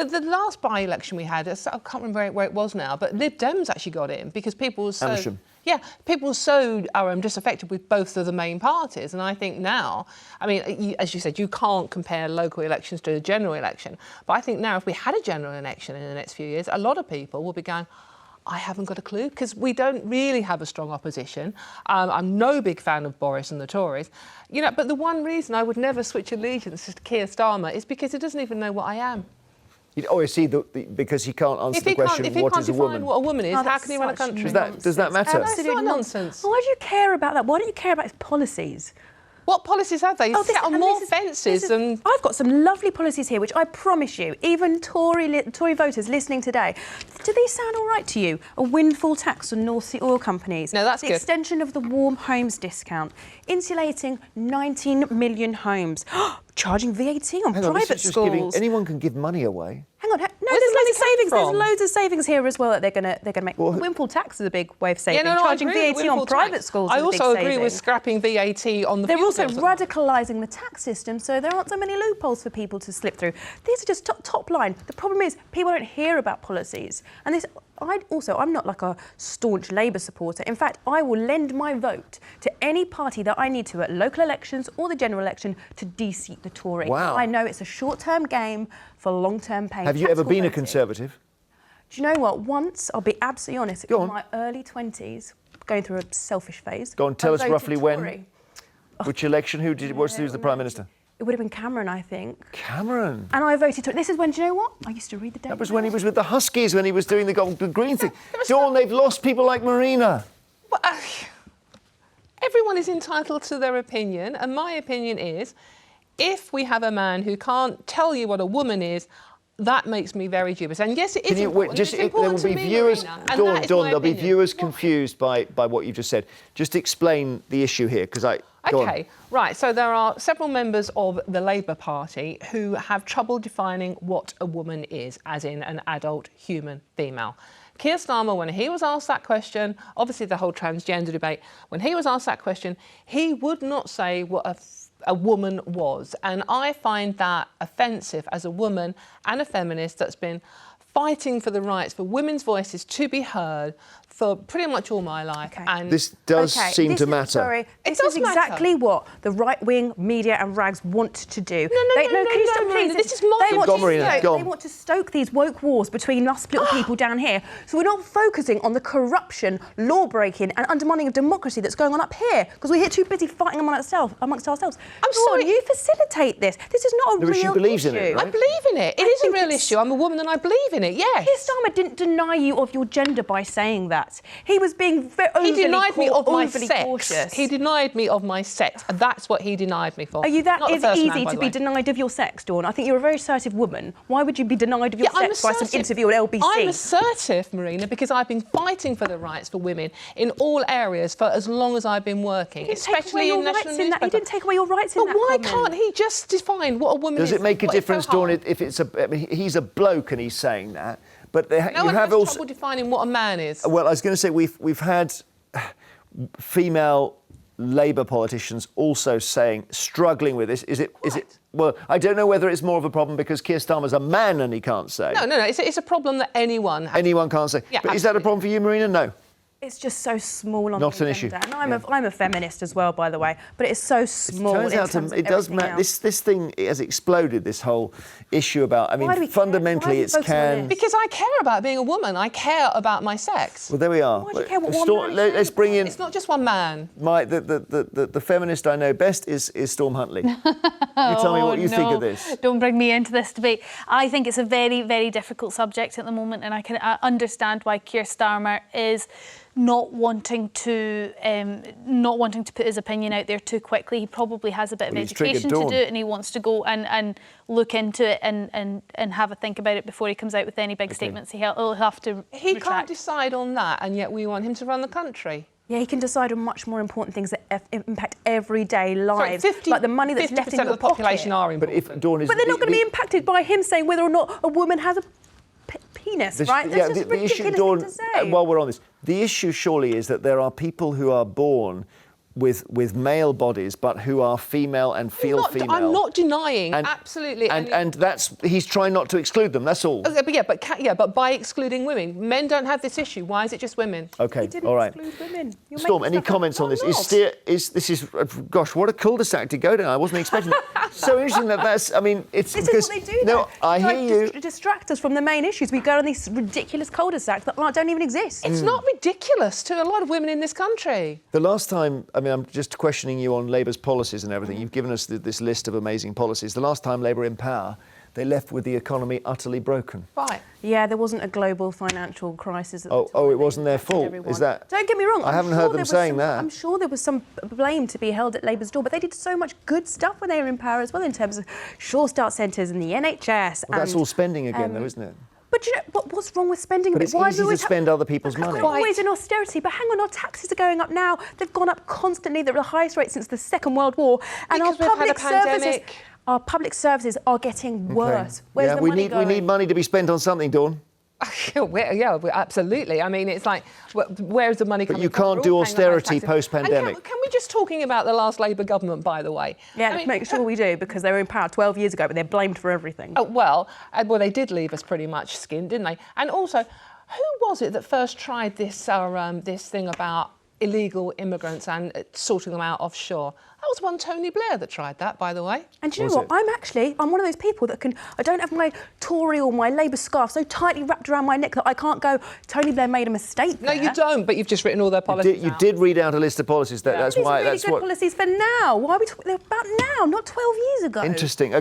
The last by-election we had, I can't remember where it was now, but Lib Dems actually got in because people were so... Amersham. Yeah, people were so disaffected with both of the main parties. And I think now, I mean, as you said, you can't compare local elections to a general election. But I think now if we had a general election in the next few years, a lot of people will be going, I haven't got a clue, because we don't really have a strong opposition. I'm no big fan of Boris and the Tories. You know, but the one reason I would never switch allegiance to Keir Starmer is because he doesn't even know what I am. Oh, is he because he can't answer the question, what is a woman? If he can't define what a woman is, how can he run a country? Does that matter? That's not nonsense. Why do you care about that? Why don't you care about his policies? What policies have they? Set on more fences and... I've got some lovely policies here, which I promise you, even Tory voters listening today, do these sound all right to you? A windfall tax on North Sea oil companies. No, that's good. The extension of the warm homes discount. Insulating 19 million homes. Charging VAT on private schools. Anyone can give money away. Hang on, no, there's loads of savings. There's loads of savings here as well that they're going to make. Well, windfall tax is a big way of saving. Yeah, Charging VAT on private schools. I also agree with scrapping VAT on the. They're also radicalising the tax system, so there aren't so many loopholes for people to slip through. These are just top line. The problem is people don't hear about policies, and this. I'm not like a staunch Labour supporter. In fact, I will lend my vote to any party that I need to at local elections or the general election to de-seat the Tory. Wow. I know it's a short-term game for long-term pain. Have you ever been a Conservative? Do you know what? Once, I'll be absolutely honest, in my early 20s, going through a selfish phase. Go on, tell us roughly Tory. when. Which election? Who was the Prime Minister? It would have been Cameron, I think. Cameron? And I voted Tory. This is when, do you know what? I used to read the Daily That was when he was with the Huskies, when he was doing the Gold and Green thing. Dawn, they've lost people like Marina. Well, everyone is entitled to their opinion, and my opinion is, if we have a man who can't tell you what a woman is, that makes me very dubious. And yes, it is important. There will be viewers, Dawn, there'll be viewers confused by what you've just said. Just explain the issue here, because OK, right, so there are several members of the Labour Party who have trouble defining what a woman is, as in an adult human female. Keir Starmer, when he was asked that question, obviously the whole transgender debate, when he was asked that question, he would not say what a woman was. And I find that offensive as a woman and a feminist that's been fighting for the rights for women's voices to be heard for pretty much all my life. Okay. And this does seem to matter. Sorry, this is exactly what the right-wing media and rags want to do. No, this is my... They want to stoke these woke wars between us little people down here. So we're not focusing on the corruption, law-breaking and undermining of democracy that's going on up here, because we're here too busy fighting amongst ourselves. I'm sorry. You facilitate this. This is not a real issue. She believes in it, right? I believe in it. It is a real issue. I'm a woman and I believe in it, yes. Keir Starmer didn't deny you of your gender by saying that. He was being He denied me of my sex. Cautious. He denied me of my sex. That's what he denied me for. Are you that is easy to be denied of your sex, Dawn? I think you're a very assertive woman. Why would you be denied of your sex by some interview at LBC? I'm assertive, Marina, because I've been fighting for the rights for women in all areas for as long as I've been working, especially in national newspapers. He didn't take away your rights in that But why can't he just define what a woman is? Does it make a difference, Dawn, if it's a... I mean, he's a bloke and he's saying that, but no one has trouble defining what a man is. Well, I was going to say we've had female Labour politicians also struggling with this. Is it? Well, I don't know whether it's more of a problem because Keir Starmer's a man and he can't say. No. It's a problem that anyone can't say. Yeah, but is that a problem for you, Marina? No. It's just so small on Not an issue. And I'm a feminist as well, by the way. But it's so small. It turns out it does matter. This thing has exploded. This whole issue about. I mean, fundamentally, it's because I care about being a woman. I care about my sex. Well, there we are. Why do you care what one man Let's bring in. It's not just one man. The feminist I know best is Storm Huntley. You tell me what you think of this. Don't bring me into this debate. I think it's a very, very difficult subject at the moment, and I can understand why Keir Starmer is not wanting to put his opinion out there too quickly. He probably has a bit of education to do it, and he wants to go and look into it and have a think about it before he comes out with any big statements. He'll have to He can't decide on that, and yet we want him to run the country. Yeah, he can decide on much more important things that impact everyday lives, like the money that's left in your pocket. 50% of the population are important. But they're not going to be impacted by him saying whether or not a woman has a penis, right? That's just ridiculous thing to say. While we're on this, the issue surely is that there are people who are born with male bodies, but who are female and feel female. I'm not denying, And- absolutely. And that's, he's trying not to exclude them, that's all. But by excluding women, men don't have this issue. Why is it just women? Okay, He didn't all right. exclude women. You're Storm, making any stuff up. comments on No, this? I'm not. Gosh, what a cul-de-sac to go down. I wasn't expecting that. So interesting that's, I mean, it's This because... is what they do, No, though. I Try hear to you. distract us from the main issues. We go on these ridiculous cul-de-sacs that don't even exist. It's not ridiculous to a lot of women in this country. The last time, I mean, I'm just questioning you on Labour's policies and everything. You've given us this list of amazing policies. The last time Labour in power, they left with the economy utterly broken. Right. Yeah, there wasn't a global financial crisis at the time. Oh, it wasn't their That affected fault. everyone. Is that? Don't get me wrong. I I'm haven't sure heard there them was saying some- that. I'm sure there was some blame to be held at Labour's door, but they did so much good stuff when they were in power as well, in terms of Sure Start centres and the NHS. Well, that's and, all spending again, though, isn't it? But you know, what's wrong with spending? But a it's bit? Why do easy we to always spend other people's money. Always in austerity, but hang on, our taxes are going up now. They've gone up constantly. They're at the highest rate since the Second World War, and Because we've had a pandemic. our public services are getting worse. Where's Yeah, the we money need going? we need money to be spent on something, Dawn. Absolutely. I mean, it's like, where's the money coming you from? can't We're do all paying the highest austerity taxes. post-pandemic. And can we just talking about the last Labour government, by the way? Yeah, I mean, make sure we do, because they were in power 12 years ago, but they're blamed for everything. Well, they did leave us pretty much skinned, didn't they? And also, who was it that first tried this this thing about illegal immigrants and sorting them out offshore? That was one Tony Blair that tried that, by the way. And do you Was know what? it? I'm one of those people that I don't have my Tory or my Labour scarf so tightly wrapped around my neck that I can't go, Tony Blair made a mistake No, there. you don't, but you've just written all their policies You out. did read out a list of policies. That's These why. are really That's good what. policies for now. Why are we talking about now, not 12 years ago? Interesting.